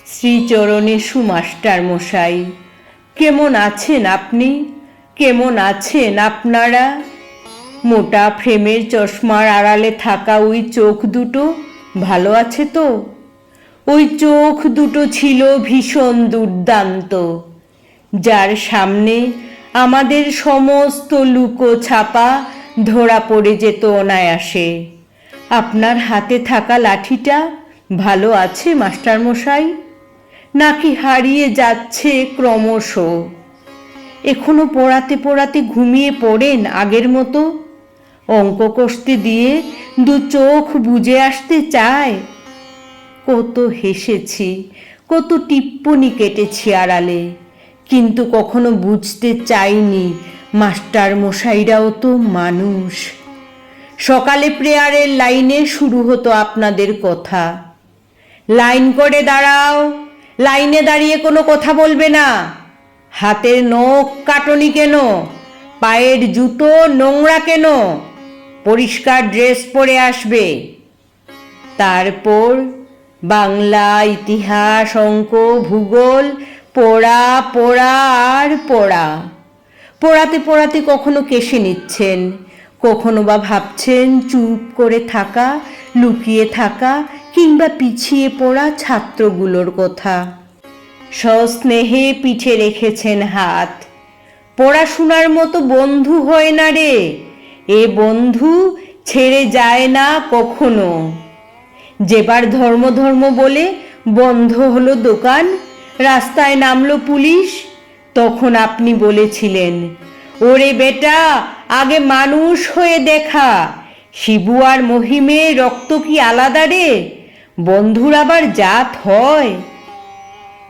শ্রীচরণে সুমাস্টার মশাই। কেমন আছেন আপনি? কেমন আছেন আপনারা? মোটা ফ্রেমের চশমার আড়ালে থাকা ওই চোখ দুটো ভালো আছে তো? ওই চোখ দুটো ছিল ভীষণ দুর্দান্ত, যার সামনে আমাদের সমস্ত লুকো ছাপা ধরা পড়ে যেত অনায়াসে। আপনার হাতে থাকা লাঠিটা ভালো আছে মাস্টারমশাই, নাকি হারিয়ে যাচ্ছে ক্রমশ? এখনো পড়াতে পড়াতে ঘুমিয়ে পড়েন আগের মতো? অঙ্ক কষতে দিয়ে দু চোখ বুজে আসতে চায়? কত হেসেছি, কত টিপ্পনি কেটেছি আড়ালে, কিন্তু কখনো বুঝতে চাইনি মাস্টার মশাইরাও তো মানুষ। সকালে প্রেয়ারের লাইনে শুরু হতো আপনাদের কথা, লাইন করে দাঁড়াও, লাইনে দাঁড়িয়ে কোনো কথা বলবে না, হাতের নখ কাটনি কেন, পায়ের জুতো নোংরা কেন, পরিষ্কার ড্রেস পরে আসবে। তারপর বাংলা, ইতিহাস, অঙ্ক, ভূগোল পড়া পড়া আর পড়া। পড়াতে পড়াতে কখনো কেশে নিচ্ছেন, কখনো বা ভাবছেন চুপ করে থাকা, লুকিয়ে থাকা কিংবা পিছিয়ে পড়া ছাত্রগুলোর কথা। সস্নেহে পিঠে রেখেছেন হাত। পড়াশোনার মতো বন্ধু হয় না রে, এ বন্ধু ছেড়ে যায় না কখনো। যেবার ধর্ম ধর্ম বলে বন্ধ হলো দোকান, রাস্তায় নামলো পুলিশ, তখন আপনি বলেছিলেন, ওরে বেটা, আগে মানুষ হয়ে দেখা, শিবু আর মহিমে রক্ত কি আলাদা রে, বন্ধুর আবার জাত হয়।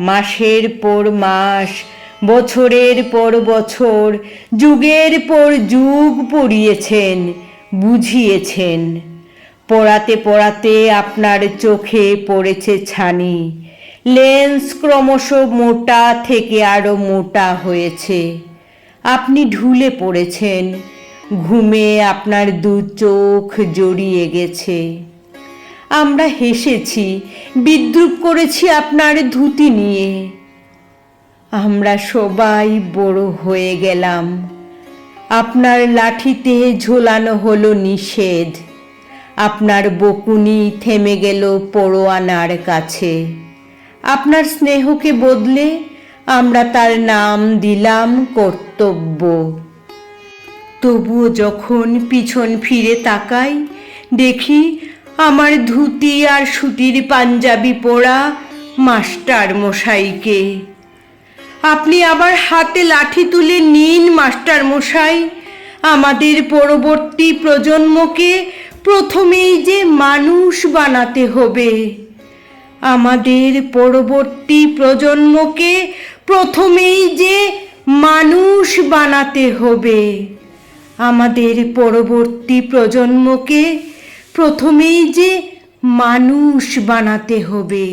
মাসের পর মাস, বছরের পর বছর, যুগের পর যুগ পড়িয়েছেন, বুঝিয়েছেন। পড়াতে পড়াতে আপনার চোখে পড়েছে ছানি, লেন্স ক্রমশ মোটা থেকে আরো মোটা হয়েছে। আপনি ঢুলে পড়েছেন, ঘুমে আপনার দু চোখ জড়িয়ে গেছে। আমরা হেসেছি, বিদ্রূপ করেছি আপনার ধুতি নিয়ে। আমরা সবাই বড় হয়ে গেলাম। আপনার লাঠিতে ঝোলানো হলো নিষেধ, আপনার বকুনি থেমে গেল পড়োয়ানার কাছে। আপনার স্নেহকে বদলে আমরা তার নাম দিলাম কর্তব্য। তবুও যখন পিছন ফিরে তাকাই, দেখি আমার ধুতি আর সুতির পাঞ্জাবি পরা মাস্টার মশাইকে। আপনি আবার হাতে লাঠি তুলে নিন মাস্টার মশাই, আমাদের পরবর্তী প্রজন্মকে প্রথমেই যে মানুষ বানাতে হবে। আমাদের পরবর্তী প্রজন্মকে প্রথমেই যে মানুষ বানাতে হবে। আমাদের পরবর্তী প্রজন্মকে প্রথমেই যে মানুষ বানাতে হবে।